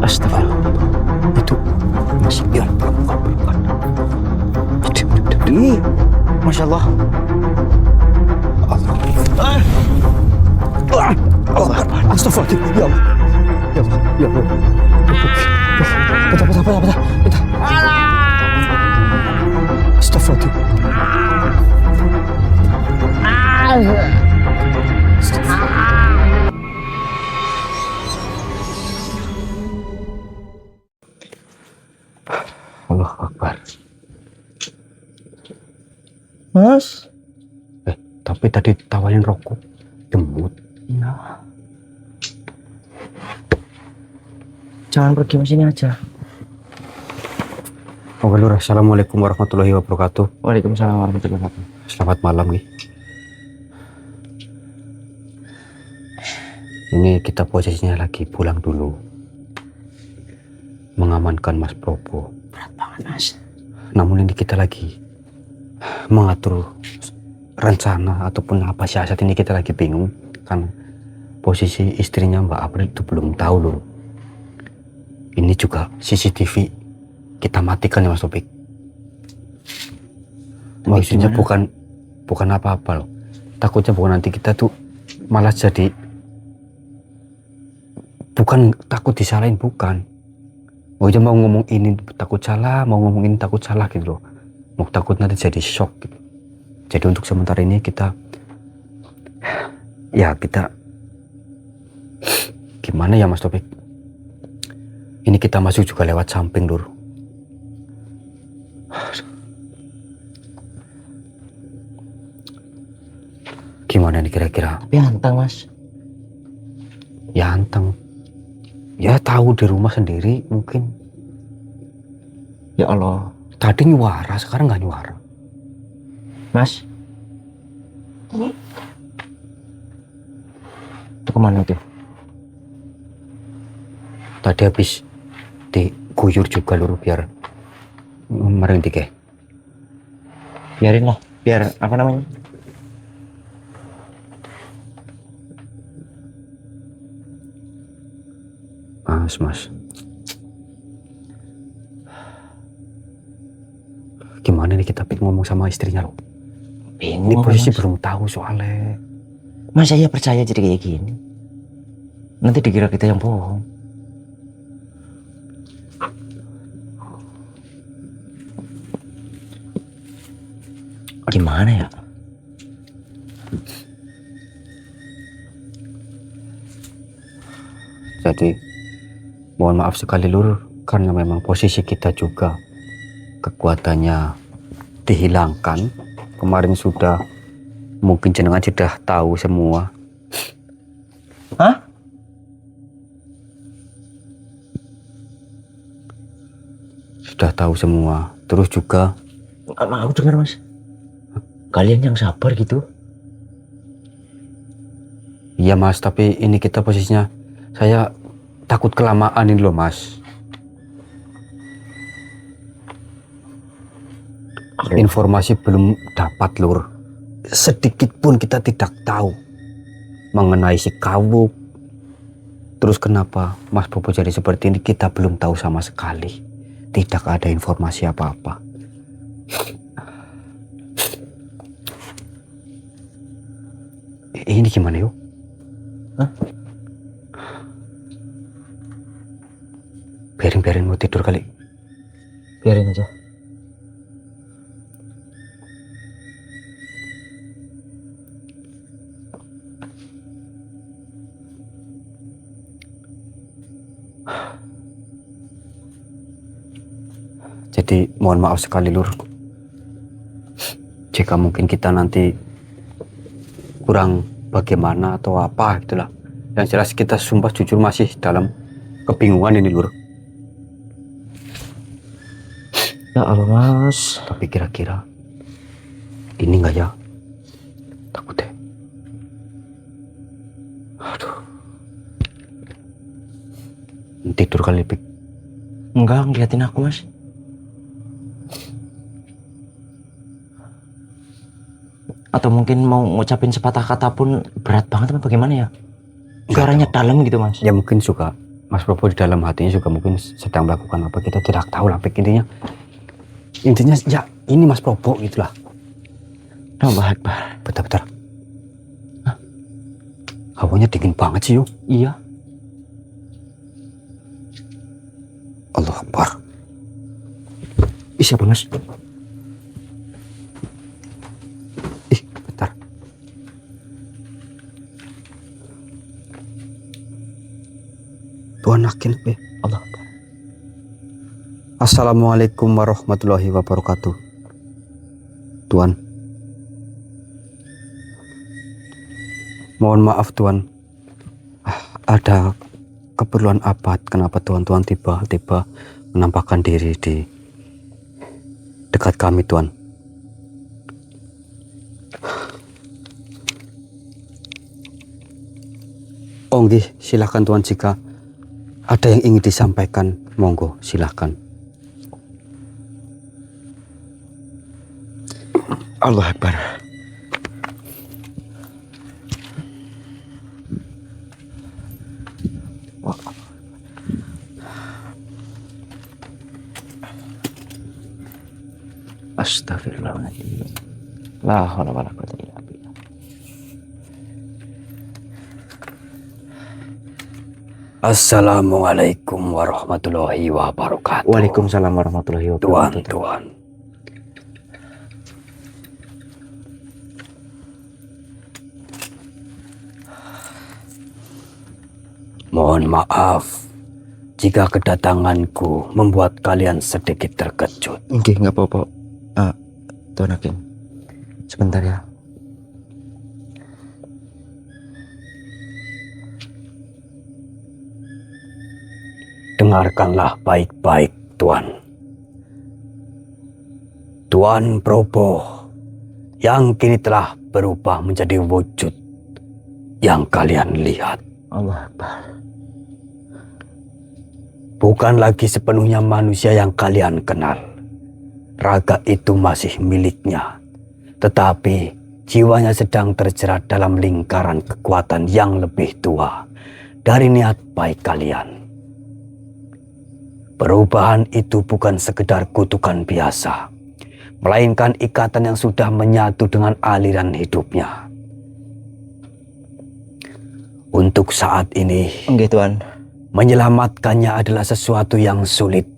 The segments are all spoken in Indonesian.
Astagfirullah. Itu masih biar bukan. Ini, masya Allah. Allah. Astagfirullah. Ya Allah. Ya Allah. Ya Allah. Bentar. Astagfirullah. Allah Akbar. Mas, Tapi tadi tawarin rokok. Jemput. ya. Jangan pergi mas, ini aja. Oh, Lur, assalamualaikum warahmatullahi wabarakatuh. Waalaikumsalam warahmatullahi wabarakatuh. Selamat malam nih. Ini kita posisinya lagi pulang dulu, mengamankan Mas Probo. Berat banget mas. Namun ini kita lagi mengatur rencana ataupun apa siasat, ini kita lagi bingung karena posisi istrinya Mbak April itu belum tahu loh. Ini juga CCTV kita matikan ya Mas Topik. Maksudnya bukan apa-apa loh. Takutnya bukan nanti kita tuh malah jadi, bukan takut disalahin, bukan. Maksudnya mau ngomong ini takut salah, mau ngomong ini takut salah gitu loh. Mau takut nanti jadi shock gitu. Jadi untuk sementara ini kita gimana ya Mas Topik? Ini kita masuk juga lewat samping Lur. Gimana nih kira-kira? Tapi anteng mas. Ya anteng. Ya tahu di rumah sendiri mungkin. Ya Allah. Tadi nyuara, sekarang nggak nyuara. Mas. Itu kemana tuh? Tadi habis diguyur juga Lur biar merintih ya. Biarin lah. Biar apa namanya? Mas. Gimana nih kita ngomong sama istrinya loh. Ini Bingung posisi mas. belum tahu soalnya. Mas saya percaya jadi kayak gini. Nanti dikira kita yang bohong. Gimana ya? Jadi mohon maaf sekali Lur, karena memang posisi kita juga kekuatannya dihilangkan. Kemarin sudah, mungkin jenengan sudah tahu semua. Hah? Sudah tahu semua. Terus juga Aku dengar mas. Kalian yang sabar gitu. iya Mas, tapi ini kita posisinya, saya takut kelamaan ini loh Mas. Informasi belum dapat Lur. Sedikit pun kita tidak tahu mengenai si Kawuk. Terus kenapa Mas Bobo jadi seperti ini, kita belum tahu sama sekali. Tidak ada informasi apa-apa. Ini gimana yuk? Hah? Biarin mau tidur kali. Biarin aja. Jadi mohon maaf sekali Lur, jika mungkin kita nanti kurang bagaimana atau apa gitulah. Yang jelas kita sumpah jujur masih dalam kebingungan ini Lur. Ya Allah mas. Tapi kira-kira ini enggak ya? Takut deh. Aduh. Tidur kali Pik. Enggak, ngeliatin aku mas. Atau mungkin mau ngucapin sepatah kata pun berat banget apa bagaimana ya? Suaranya dalam gitu mas. Ya mungkin juga Mas Probo di dalam hatinya juga mungkin sedang melakukan apa, kita tidak tahu lah Pik, intinya ya ini Mas Probo itulah. Allah Akbar. Bentar. Hah? Hawanya dingin banget sih yuk. Iya. Allah Akbar. Ih, siapa Mas? Ih, bentar. Tuhan akin Be. Allah Akbar. Assalamualaikum warahmatullahi wabarakatuh. Tuan. Mohon maaf Tuan. Ada keperluan apa? Kenapa Tuan tiba-tiba menampakkan diri di dekat kami Tuan? Oh nggih, silahkan Tuan, jika ada yang ingin disampaikan, monggo silahkan. Allah Akbar. Astagfirullahaladzim. La haula wala quwwata illa billah. Assalamualaikum warahmatullahi wabarakatuh. Waalaikumsalam warahmatullahi wabarakatuh. Tuan. Mohon maaf jika kedatanganku membuat kalian sedikit terkejut. Nggih, nggak apa-apa. Tuan Hakim, sebentar ya. Dengarkanlah baik-baik, Tuan. Tuan Probo yang kini telah berubah menjadi wujud yang kalian lihat. Allah Akbar. Bukan lagi sepenuhnya manusia yang kalian kenal. Raga itu masih miliknya, tetapi jiwanya sedang terjerat dalam lingkaran kekuatan yang lebih tua dari niat baik kalian. Perubahan itu bukan sekedar kutukan biasa, melainkan ikatan yang sudah menyatu dengan aliran hidupnya. Untuk saat ini, Nggih, Tuan. menyelamatkannya adalah sesuatu yang sulit,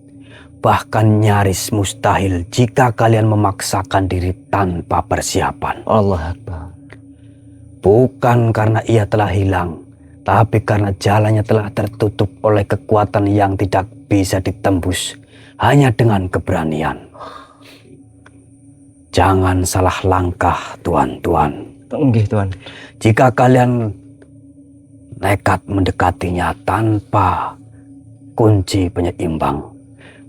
bahkan nyaris mustahil jika kalian memaksakan diri tanpa persiapan. Allah Akbar. Bukan karena ia telah hilang, tapi karena jalannya telah tertutup oleh kekuatan yang tidak bisa ditembus hanya dengan keberanian. Jangan salah langkah, tuan-tuan. Nggih, Tuan. Jika kalian nekat mendekatinya tanpa kunci penyeimbang,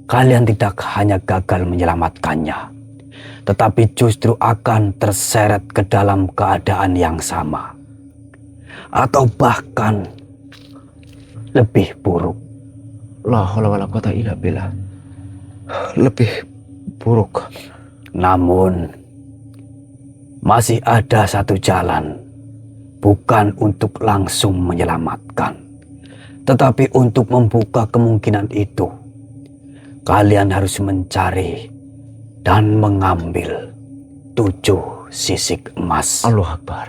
kalian tidak hanya gagal menyelamatkannya, tetapi justru akan terseret ke dalam keadaan yang sama. Atau bahkan lebih buruk. La haula wala quwata illa billah. Lebih buruk. Namun, masih ada satu jalan. Bukan untuk langsung menyelamatkan, tetapi untuk membuka kemungkinan itu. Kalian harus mencari dan mengambil 7 sisik emas. Allah Akbar.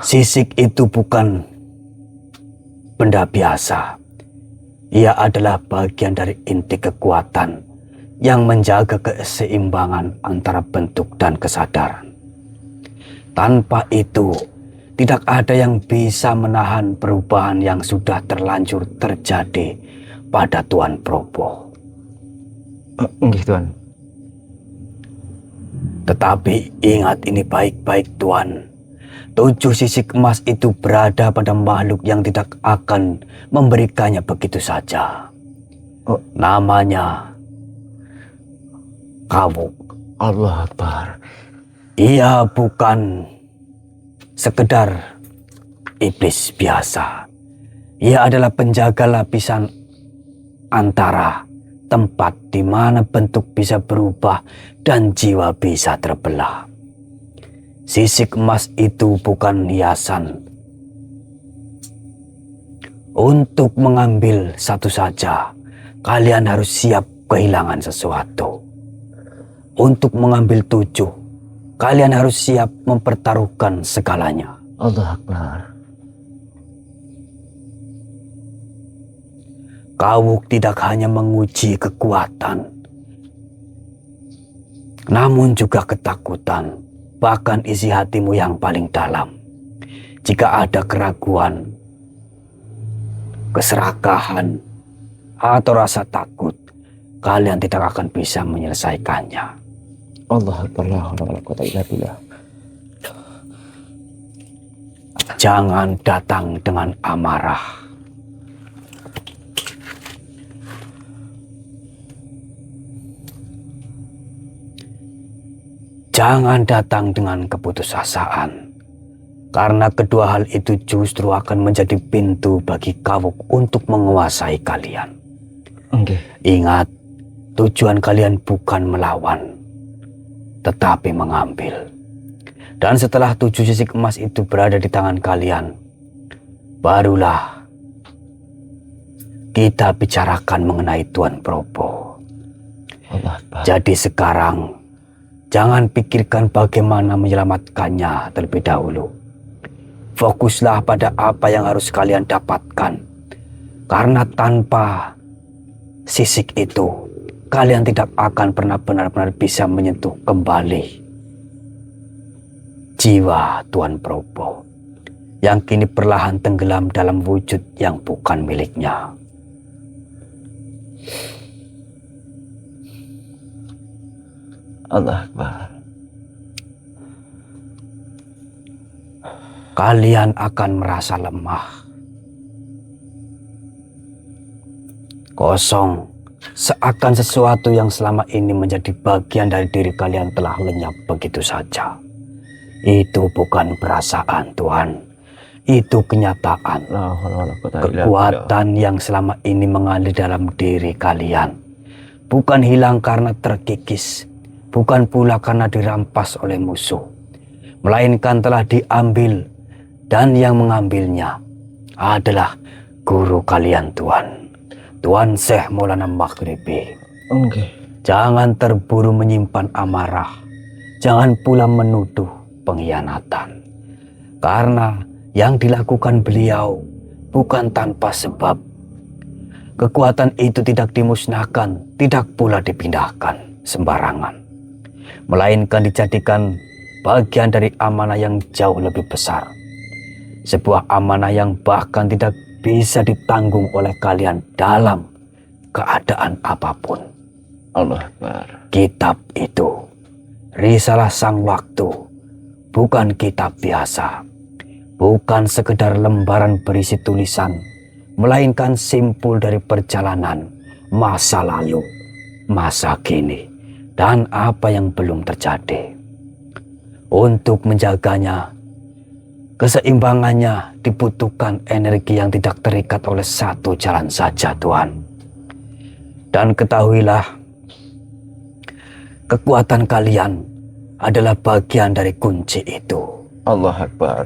Sisik itu bukan benda biasa. Ia adalah bagian dari inti kekuatan yang menjaga keseimbangan antara bentuk dan kesadaran. Tanpa itu, tidak ada yang bisa menahan perubahan yang sudah terlanjur terjadi pada Tuan Probo. Nggih, Tuan. Tetapi ingat ini baik-baik, Tuan. 7 sisik emas itu berada pada makhluk yang tidak akan memberikannya begitu saja. Namanya Kawuk. Allah Akbar. Ia bukan sekedar iblis biasa. Ia adalah penjaga lapisan antara tempat di mana bentuk bisa berubah dan jiwa bisa terbelah. Sisik emas itu bukan hiasan, Untuk mengambil satu saja, kalian harus siap kehilangan sesuatu. Untuk mengambil 7, kalian harus siap mempertaruhkan segalanya. Allah Akbar. Kawuk tidak hanya menguji kekuatan, namun juga ketakutan, bahkan isi hatimu yang paling dalam. Jika ada keraguan, keserakahan, atau rasa takut, kalian tidak akan bisa menyelesaikannya. Allah Akbar, la haula wala quwwata illa billah. Jangan datang dengan amarah. Jangan datang dengan keputusasaan, karena kedua hal itu justru akan menjadi pintu bagi Kawuk untuk menguasai kalian. Okay. Ingat, tujuan kalian bukan melawan, tetapi mengambil. Dan setelah 7 sisik emas itu berada di tangan kalian, barulah kita bicarakan mengenai Tuan Probo. Allah Akbar. Jadi sekarang, jangan pikirkan bagaimana menyelamatkannya terlebih dahulu. Fokuslah pada apa yang harus kalian dapatkan. Karena tanpa sisik itu, kalian tidak akan pernah benar-benar bisa menyentuh kembali jiwa Tuan Probo yang kini perlahan tenggelam dalam wujud yang bukan miliknya. Allah Akbar. Kalian akan merasa lemah, kosong, seakan sesuatu yang selama ini menjadi bagian dari diri kalian telah lenyap begitu saja. Itu bukan perasaan, Tuhan. Itu kenyataan. La haula wala quwwata illa billah. Kekuatan yang selama ini mengalir dalam diri kalian bukan hilang karena terkikis, bukan pula karena dirampas oleh musuh, melainkan telah diambil, dan yang mengambilnya adalah guru kalian, Tuan. Tuan Syekh Maulana Maghribi. Okay. Jangan terburu menyimpan amarah, jangan pula menuduh pengkhianatan. Karena yang dilakukan beliau bukan tanpa sebab. Kekuatan itu tidak dimusnahkan, tidak pula dipindahkan sembarangan, melainkan dijadikan bagian dari amanah yang jauh lebih besar. Sebuah amanah yang bahkan tidak bisa ditanggung oleh kalian dalam keadaan apapun. Allah Akbar. Kitab itu, Risalah Sang Waktu, bukan kitab biasa, bukan sekedar lembaran berisi tulisan, melainkan simpul dari perjalanan masa lalu, masa kini, dan apa yang belum terjadi. Untuk menjaganya, keseimbangannya dibutuhkan energi yang tidak terikat oleh satu jalan saja, Tuhan. Dan ketahuilah, kekuatan kalian adalah bagian dari kunci itu. Allah Akbar.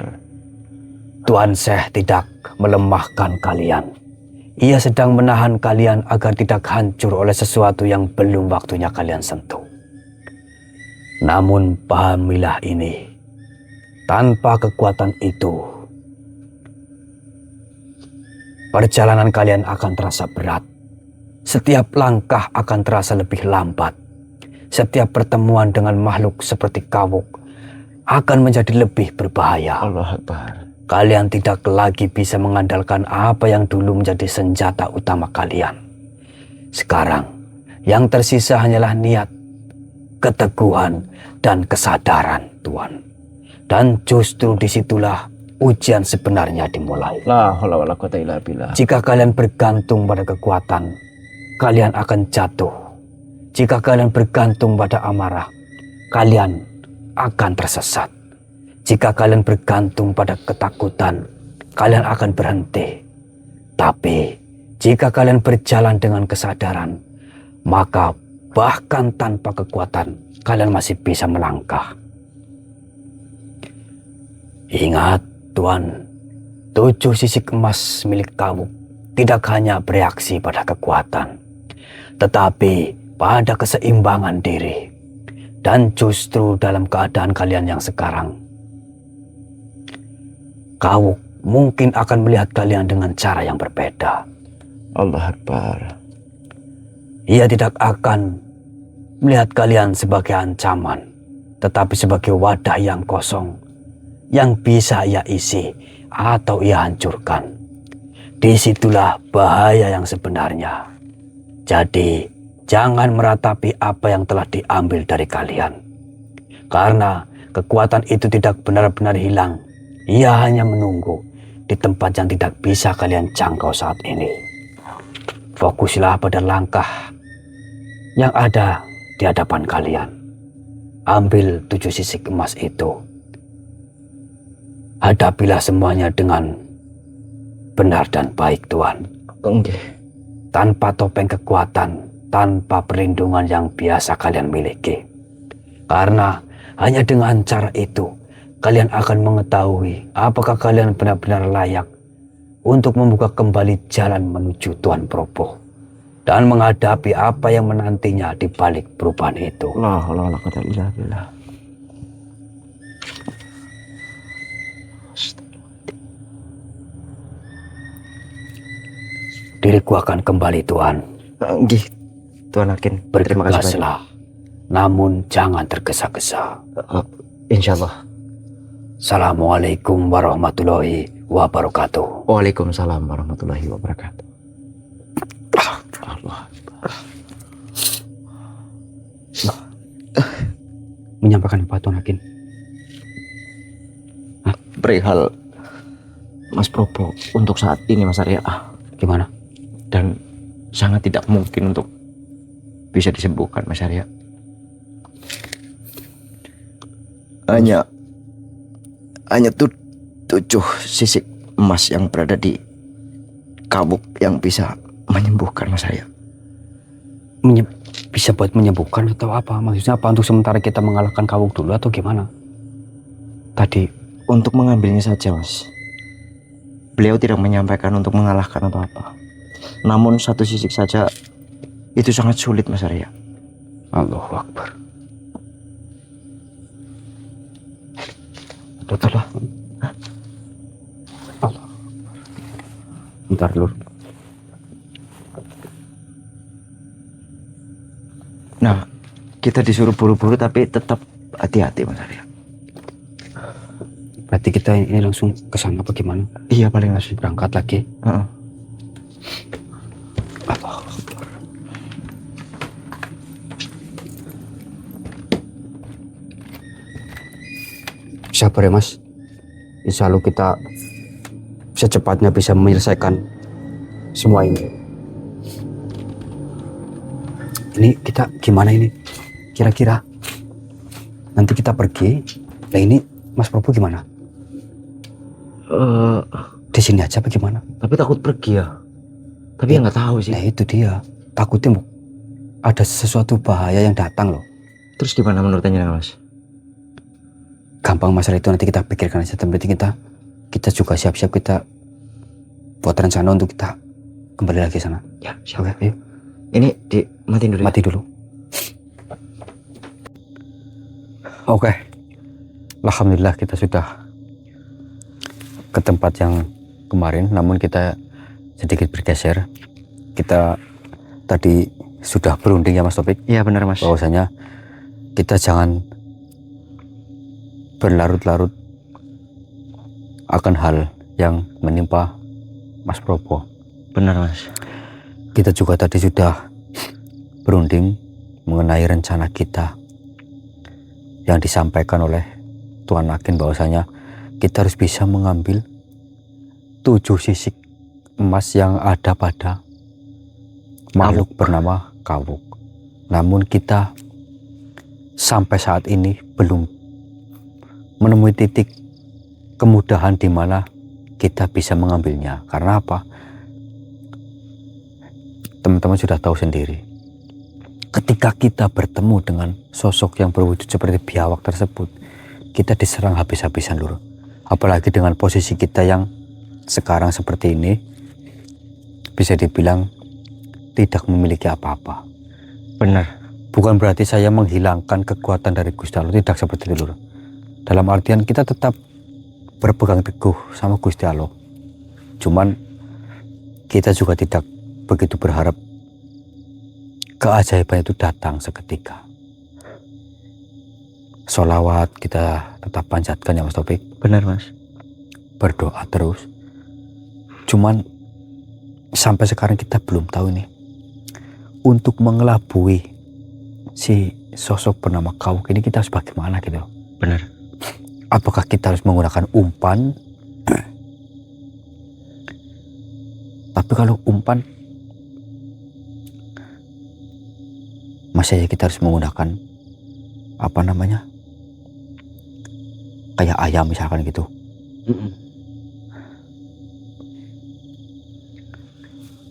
Tuan Syekh tidak melemahkan kalian. Ia sedang menahan kalian agar tidak hancur oleh sesuatu yang belum waktunya kalian sentuh. Namun pahamilah ini, tanpa kekuatan itu, perjalanan kalian akan terasa berat. Setiap langkah akan terasa lebih lambat. Setiap pertemuan dengan makhluk seperti Kawuk akan menjadi lebih berbahaya. Allah Akbar. Kalian tidak lagi bisa mengandalkan apa yang dulu menjadi senjata utama kalian. Sekarang, yang tersisa hanyalah niat, keteguhan, dan kesadaran, Tuan. Dan justru disitulah ujian sebenarnya dimulai. La haula wala quwwata illa billah. Jika kalian bergantung pada kekuatan, kalian akan jatuh. Jika kalian bergantung pada amarah, kalian akan tersesat. Jika kalian bergantung pada ketakutan, kalian akan berhenti. Tapi, jika kalian berjalan dengan kesadaran, maka bahkan tanpa kekuatan, kalian masih bisa melangkah. Ingat, Tuan, 7 sisik emas milik Kawuk tidak hanya bereaksi pada kekuatan, tetapi pada keseimbangan diri. Dan justru dalam keadaan kalian yang sekarang, Kawuk mungkin akan melihat kalian dengan cara yang berbeda. Allah Akbar. Ia tidak akan melihat kalian sebagai ancaman, tetapi sebagai wadah yang kosong, yang bisa ia isi atau ia hancurkan. Disitulah bahaya yang sebenarnya. Jadi, jangan meratapi apa yang telah diambil dari kalian. Karena kekuatan itu tidak benar-benar hilang. Ia hanya menunggu di tempat yang tidak bisa kalian jangkau saat ini. Fokuslah pada langkah yang ada di hadapan kalian. Ambil 7 sisik emas itu. Hadapilah semuanya dengan benar dan baik, Tuan. Oke. Tanpa topeng kekuatan, tanpa perlindungan yang biasa kalian miliki. Karena hanya dengan cara itu, kalian akan mengetahui apakah kalian benar-benar layak untuk membuka kembali jalan menuju Tuan Probo dan menghadapi apa yang menantinya di balik perubahan itu. La haula wala quwata illa billah. Diriku akan kembali, Tuan. Nggih, Tuan Akin. Terima kasih banyak. Bergegaslah, namun jangan tergesa-gesa. Insyaallah. Assalamualaikum warahmatullahi wabarakatuh. Waalaikumsalam warahmatullahi wabarakatuh. Allah. Menyampaikan apa, Tuan Akin? Perihal Mas Probo untuk saat ini, Mas Arya, Gimana? dan sangat tidak mungkin untuk bisa disembuhkan, Mas Arya. Hanya 7 sisik emas yang berada di Kawuk yang bisa menyembuhkan, Mas Arya. Bisa buat menyembuhkan atau apa? Maksudnya apa, untuk sementara kita mengalahkan Kawuk dulu atau gimana? Tadi Untuk mengambilnya saja, Mas. Beliau tidak menyampaikan untuk mengalahkan atau apa. Namun 1 sisik saja itu sangat sulit, Mas Arya. Allahu Akbar. Betullah. Allah. Bentar dulu. Nah, kita disuruh buru-buru tapi tetap hati-hati, Mas Arya. Berarti kita ini langsung ke sana apa gimana? Iya, paling Mas. Berangkat lagi. Heeh. Allahu Akbar. Sabar ya, Mas. Insya Allah kita secepatnya bisa menyelesaikan semua ini. Ini kita gimana ini? Kira-kira nanti kita pergi. Nah ini Mas Probo gimana? Di sini aja apa gimana? Tapi takut pergi ya. Tapi ya nggak tahu sih. Nah itu dia. Takutnya ada sesuatu bahaya yang datang loh. Terus gimana menurut Anda, Mas? Gampang masalah itu nanti kita pikirkan aja. Berarti kita juga siap-siap, kita buat rencana untuk kita kembali lagi sana. Ya, siap. Oke, ayo. Ini dimatiin dulu. Mati dulu. Oke. Alhamdulillah kita sudah ke tempat yang kemarin, namun kita sedikit bergeser. Kita tadi sudah berunding ya Mas Topik. Iya benar, Mas. Bahwasanya kita jangan berlarut-larut akan hal yang menimpa Mas Probo. Benar, Mas. Kita juga tadi sudah berunding mengenai rencana kita yang disampaikan oleh Tuan Akin, bahwasanya kita harus bisa mengambil 7 sisik emas yang ada pada makhluk bernama Kawuk. Namun kita sampai saat ini belum menemui titik kemudahan di mana kita bisa mengambilnya. Karena apa? Teman-teman sudah tahu sendiri. Ketika kita bertemu dengan sosok yang berwujud seperti biawak tersebut, kita diserang habis-habisan lur. Apalagi dengan posisi kita yang sekarang seperti ini bisa dibilang tidak memiliki apa-apa. Benar. Bukan berarti saya menghilangkan kekuatan dari Gusti Allah, tidak seperti itu Lur. Dalam artian kita tetap berpegang teguh sama Gusti Allah. Cuman kita juga tidak begitu berharap keajaiban itu datang seketika. Sholawat kita tetap panjatkan ya Mas Taufik. Benar Mas. Berdoa terus. Cuman sampai sekarang kita belum tahu nih, untuk mengelabui si sosok bernama Kawuk ini kita harus bagaimana gitu. Benar. Apakah kita harus menggunakan umpan? Tapi kalau umpan, masih kita harus menggunakan apa namanya, kayak ayam misalkan gitu.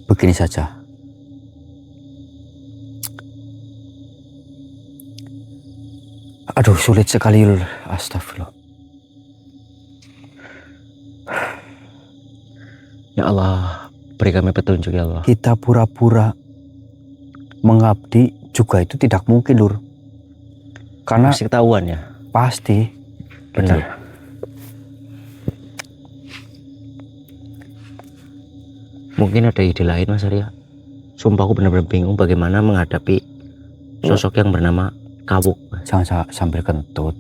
Begini saja. Aduh, sulit sekali Lur. Astagfirullah. Ya Allah, beri kami petunjuk ya Allah. Kita pura-pura mengabdi juga itu tidak mungkin Lur. Karena Masih ketahuan ya. pasti. Benar. Mungkin ada ide lain Mas Arya. Sumpah aku benar-benar bingung bagaimana menghadapi sosok yang bernama Kawuk. Jangan sambil kentut.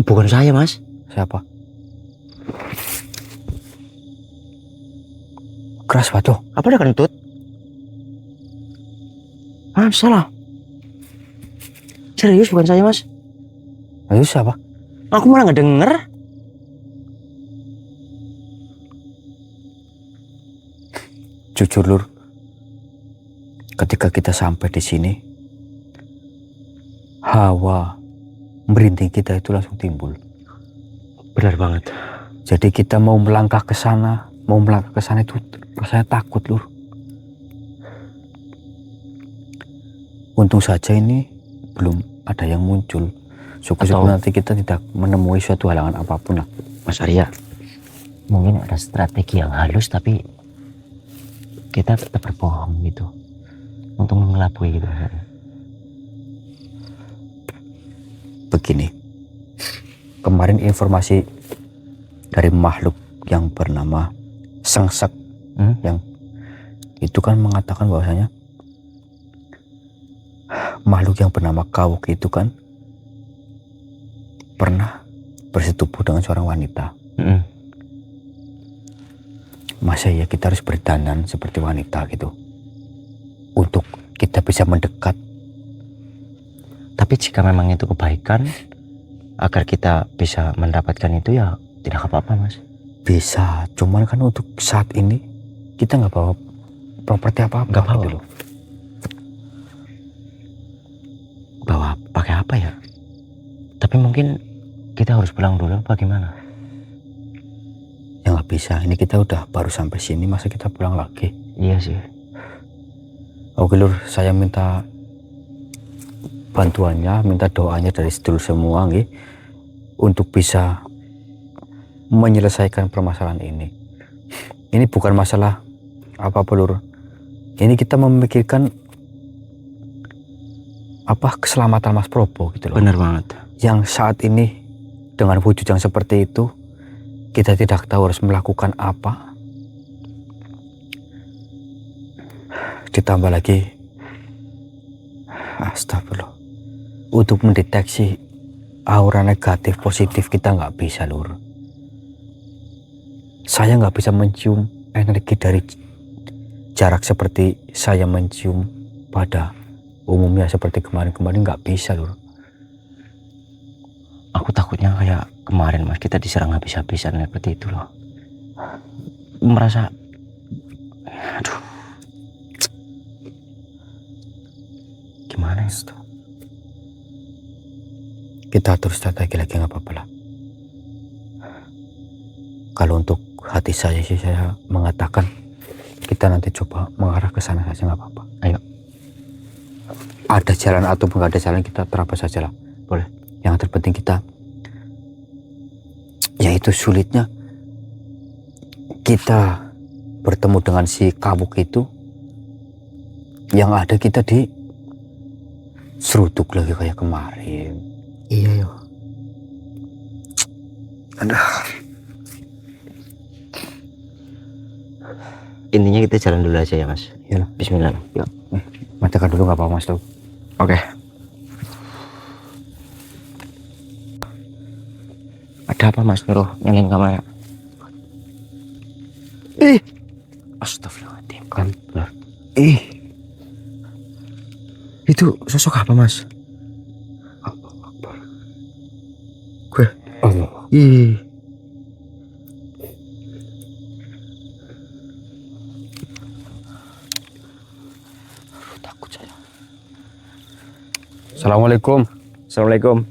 Bukan saya Mas. Siapa? Keras batu. Apa ada kentut? Ah, salah. Serius bukan saya Mas. Itu siapa? Aku malah nggak denger. Jujur Lur, ketika kita sampai di sini, hawa merinding kita itu langsung timbul. Benar banget. Jadi kita mau melangkah ke sana itu rasanya takut Lur. Untung saja ini belum ada yang muncul. Syukur-syukur nanti kita tidak menemui suatu halangan apapun lah. Mas Arya, mungkin ada strategi yang halus tapi kita tetap berbohong gitu untuk mengelabui gitu. Begini, kemarin informasi dari makhluk yang bernama Sengsek yang itu kan mengatakan bahwasanya makhluk yang bernama Kawuk itu kan pernah bersetubuh dengan seorang wanita. Masa ya kita harus berdandan seperti wanita gitu untuk kita bisa mendekat? Tapi jika memang itu kebaikan agar kita bisa mendapatkan itu ya tidak apa-apa Mas. Bisa, cuman kan untuk saat ini kita nggak bawa properti apa-apa. Nggak bawa. Gitu loh. Bawa pakai apa ya? Tapi mungkin kita harus pulang dulu bagaimana? Ya nggak bisa, ini kita udah baru sampai sini, masa kita pulang lagi? Iya sih. Oke Lur, saya minta bantuannya, minta doanya dari sedulur semua nggih, untuk bisa menyelesaikan permasalahan ini. Ini bukan masalah apa-apa Lur. Ini kita memikirkan apa keselamatan Mas Probo gitu loh. Benar banget. Yang saat ini dengan wujud yang seperti itu, kita tidak tahu harus melakukan apa. Ditambah lagi, astagfirullah, untuk mendeteksi aura negatif positif kita nggak bisa Lur. Saya nggak bisa mencium energi dari jarak seperti saya mencium pada umumnya seperti kemarin-kemarin, nggak bisa Lur. Aku takutnya kayak kemarin Mas, kita diserang habis-habisan seperti itu loh. Merasa aduh. Gimana ya? Kita atur strategi lagi nggak apa-apa lah. Kalau untuk hati saya sih saya mengatakan kita nanti coba mengarah ke sana saja, nggak apa-apa. Ayo. Ada jalan atau nggak ada jalan kita terapkan saja lah. Boleh. Yang terpenting kita, yaitu sulitnya kita bertemu dengan si Kawuk itu, yang ada kita di seruduk lagi kayak kemarin. Iya yo. Aduh. Intinya kita jalan dulu aja ya Mas. Iyalah. Bismillah. Yuk. Matikan dulu nggak apa-apa Mas tuh. Oke. Ada apa Mas Nyuruh nyalain kamera? Astagfirullahaladzim. Kan benar. Itu sosok apa Mas? Allahu Akbar. Gue. Allah. Takut saya. Assalamualaikum. Assalamualaikum.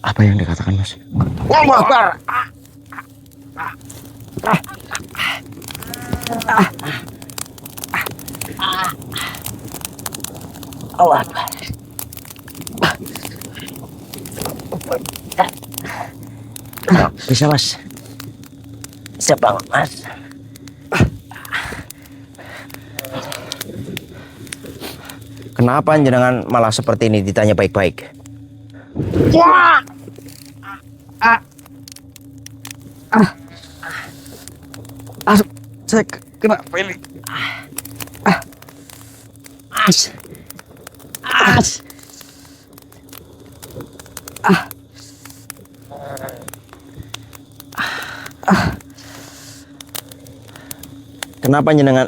Apa yang dikatakan Mas? Allahu Akbar. Allah Akbar. Bisa Mas. Bisa banget Mas. Kenapa jenengan malah seperti ini ditanya baik-baik? Saya kenapa ini? Kenapa jenengan?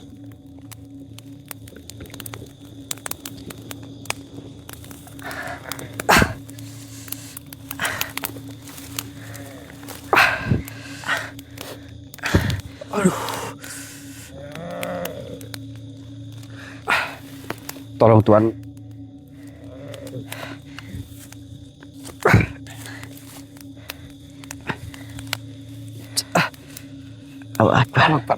Tolong Tuan. Allah Akbar.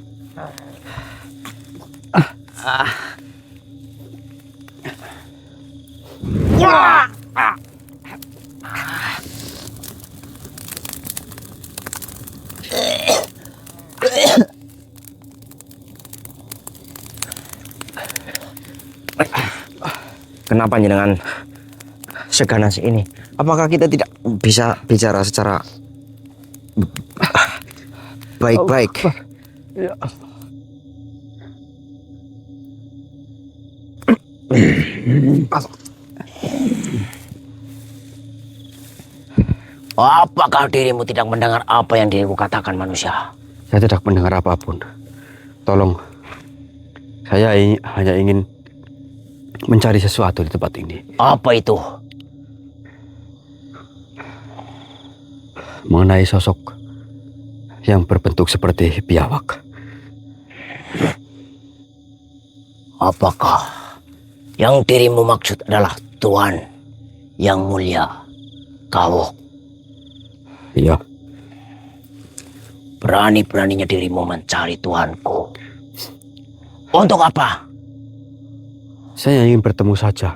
Kenapa jenengan seganas ini? Apakah kita tidak bisa bicara secara baik-baik? Ya. Apakah dirimu tidak mendengar apa yang dirimu katakan manusia? Saya tidak mendengar apapun. Tolong, saya hanya ingin mencari sesuatu di tempat ini. Apa itu? Mengenai sosok yang berbentuk seperti biawak. Apakah yang dirimu maksud adalah Tuhan yang mulia, Kawuk? Iya, Berani-beraninya dirimu mencari Tuanku. Untuk apa? saya ingin bertemu saja.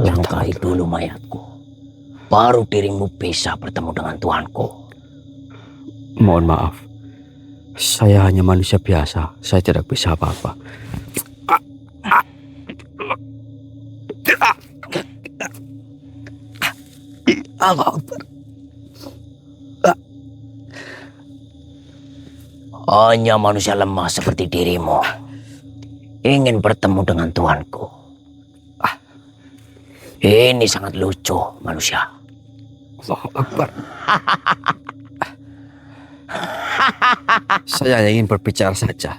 Nikahi dulu mayatku. Baru dirimu bisa bertemu dengan Tuanku. Mohon maaf, saya hanya manusia biasa. Saya tidak bisa apa-apa. Hanya manusia lemah seperti dirimu ingin bertemu dengan Tuanku. Ini sangat lucu, manusia. Allahu Akbar. Saya hanya ingin berbicara saja.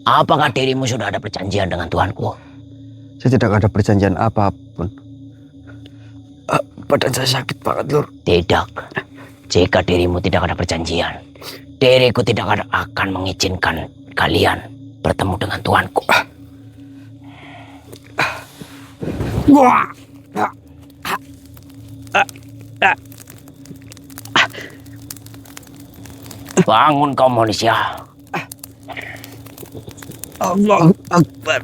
Apakah dirimu sudah ada perjanjian dengan Tuanku? Saya tidak ada perjanjian apapun. Badan saya sakit banget, Lur. Tidak. Jika dirimu tidak ada perjanjian, diriku tidak akan mengizinkan kalian bertemu dengan Tuanku. Wah. Bangun kau manusia. Allahu Akbar.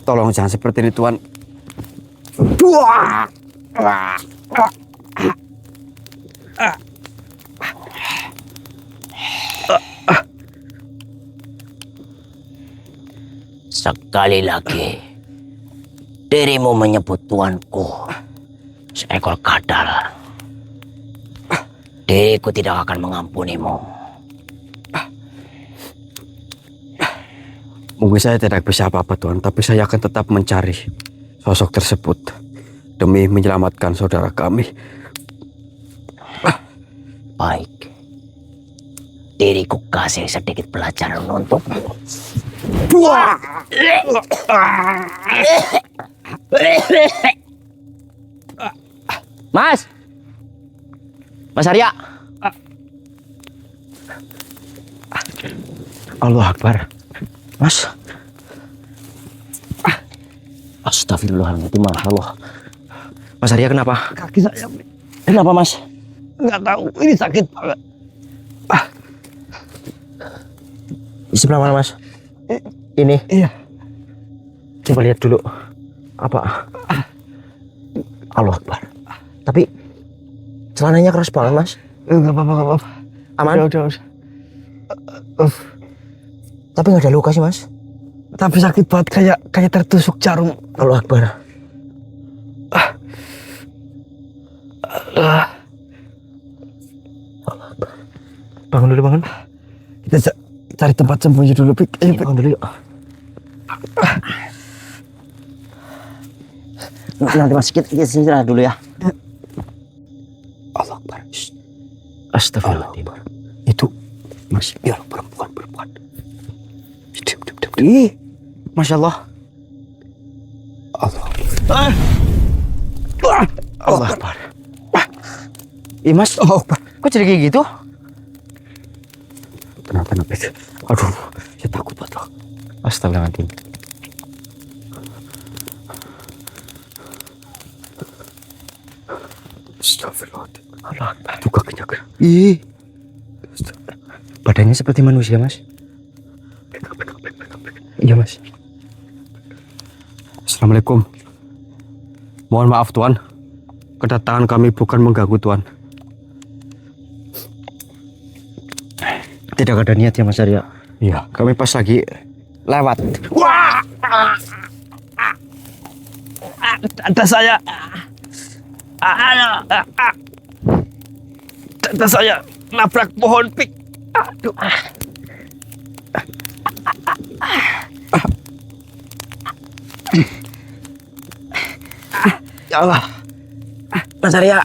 Tolong jangan seperti ini Tuan. Sekali lagi dirimu menyebut tuanku seekor kadal, diriku tidak akan mengampunimu. Mungkin saya tidak bisa apa-apa Tuan, tapi saya akan tetap mencari sosok tersebut demi menyelamatkan saudara kami. Baik, diriku kasih sedikit pelajaran untukmu. Mas, Mas Arya. Allah Akbar. Mas. Astagfirullahaladzim, Mas Allah. Mas Arya kenapa? Kaki saya Kenapa Mas? nggak tahu, ini sakit banget. Di sebelah mana Mas? Ini. Iya. Coba lihat dulu. Apa? Allah Akbar. Tapi celananya keras banget Mas. Nggak apa-apa, nggak apa-apa. Aman? Udah. Tapi nggak ada luka sih Mas. Tapi sakit banget, kayak tertusuk jarum. Allah Akbar. Bangun dulu, bangun. Kita cari tempat sembunyi dulu, Pik. Ayo, Pik. Bangun dulu yuk. Nanti Mas kita istirahat dulu ya. Allah Akbar. Astagfirullahaladzim. Itu Mas, ya perempuan. Diam. Ih, Masya Allah. Allah. Allah Akbar. Ih Mas, kok jadi kayak gitu? Kenapa Pik? Aduh, saya takut banget. Astagfirullahaladzim. Astagfirullahaladzim. Allah Akbar. Itu kakinya kan. Ih, badannya seperti manusia Mas. Iya Mas. Assalamualaikum. Mohon maaf Tuan. Kedatangan kami bukan mengganggu Tuan. Tidak ada niat ya Mas Arya. Iya. Kami pas lagi lewat. Dada saya. Dada saya nabrak pohon, Pik. Aduh. Ya Allah. Mas Arya.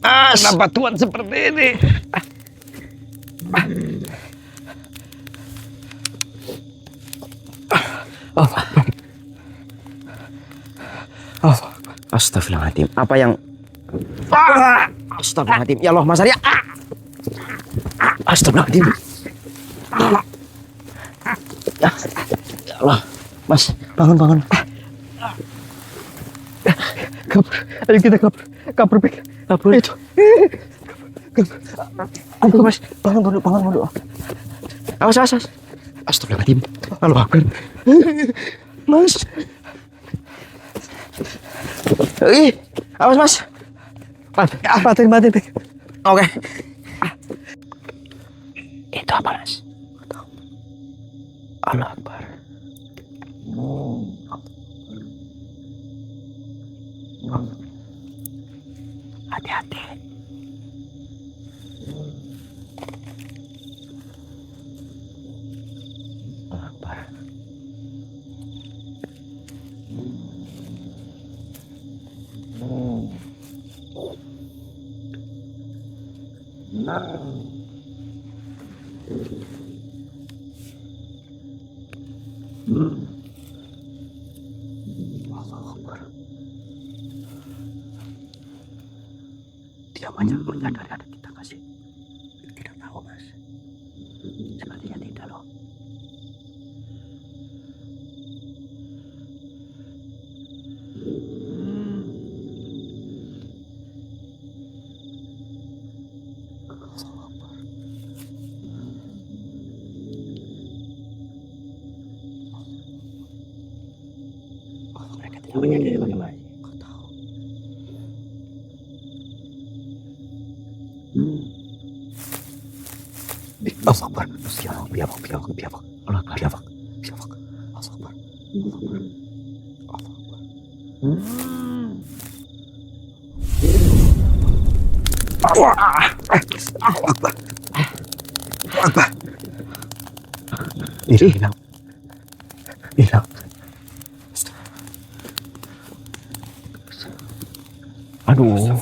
Kenapa Tuhan seperti ini? Astagfirullahaladzim. Apa yang... Astagfirullahaladzim. Ya Allah Mas Arya. Astagfirullahaladzim. Ya Allah. Mas, bangun. Kabur. Ayo kita kabur. Kabur, Pik. Kabur. Itu. Aduh Mas, bangun dulu. Awas. Astagfirullahaladzim. Allah Akbar. Mas. Awas Mas. Matiin, Pik. Oke. Itu apa, Mas? Allah Akbar. Hati-hati. Allah Akbar. Dia banyak menyadari ada kita kasih. Tidak tahu Mas. Sepertinya tidak loh. Namanya dari mana Mas? Allah Akbar. Biar Allah Akbar. Hilang. Aduh.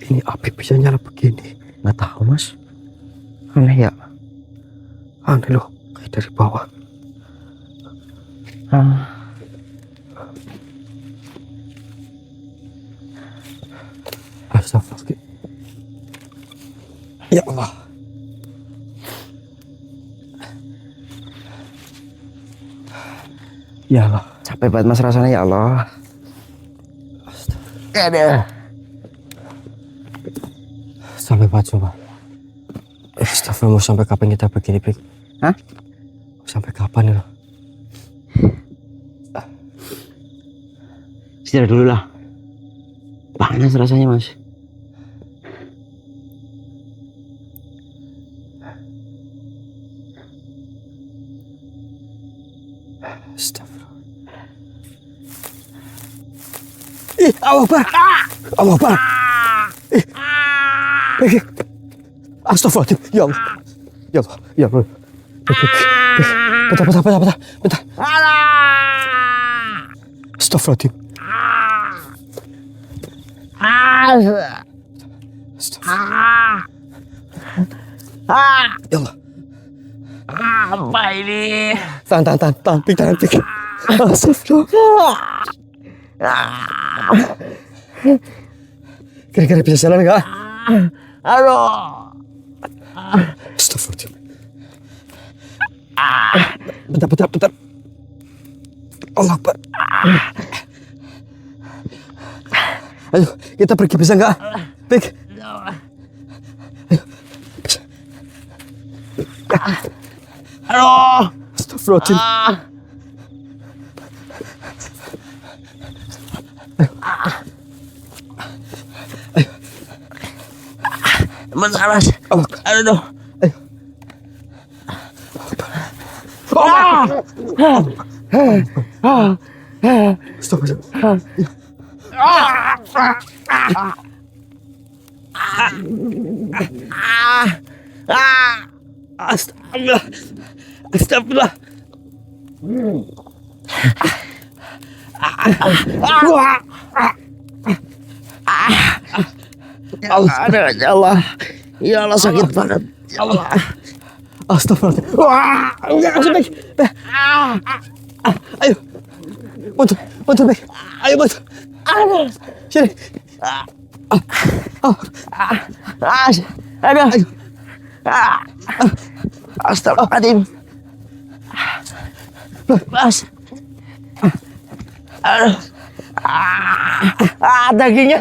Ini api bisa nyala begini. Nggak tahu Mas. Aneh ya. Aneh loh, kayak dari bawah. Astagfirullah. Ya Allah. Ya Allah. Capek banget Mas rasanya ya Allah. Ada. Sampai baju, Pak. Astagfirullah, mau sampai kapan kita begini, Pik? Hah? Sampai kapan ya? Istirahat dulu lah. Panas rasanya Mas. Astagfirullah. Allah Akbar. Allah Akbar. Pik. Astagfirullah. Ya Allah. Ya Allah. Ya Allah. Bentar. Astagfirullah. Ya Allah. Apa ini? Tahan, Pik. Astagfirullah. Kira-kira bisa jalan nggak? Aduh. Astagfirullah. Bentar. Allah Akbar. Ayo, kita pergi bisa nggak? Pik. Aduh. Astagfirullah. Bentar Mas. Allah. Aduh. Astagfirullah. Astagfirullah. Ya Allah. Ya Allah sakit banget. Ya Allah. Astagfirullah. Enggak, Pik. Ayo. Mundur, Pik. Ayo, mundur. Sini. Aduh. Astagfirullahaladzim. Mas. Aduh. Dagingnya.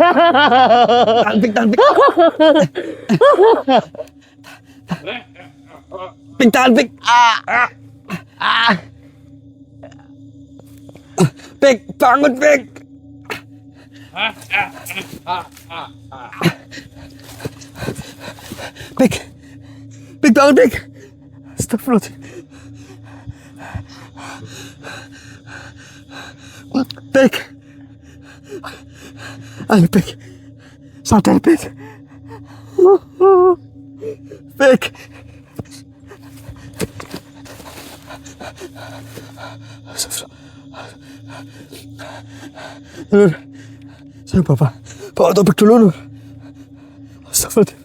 Tahan, Pik. Pik, bangun, Pik. Pik, bangun, Pik. Astagfirullah. Pik. Ayo, Pik. Sadar, Pik. Pik. Nur, saya bawa Topik dulu, Nur. Astagfirullah.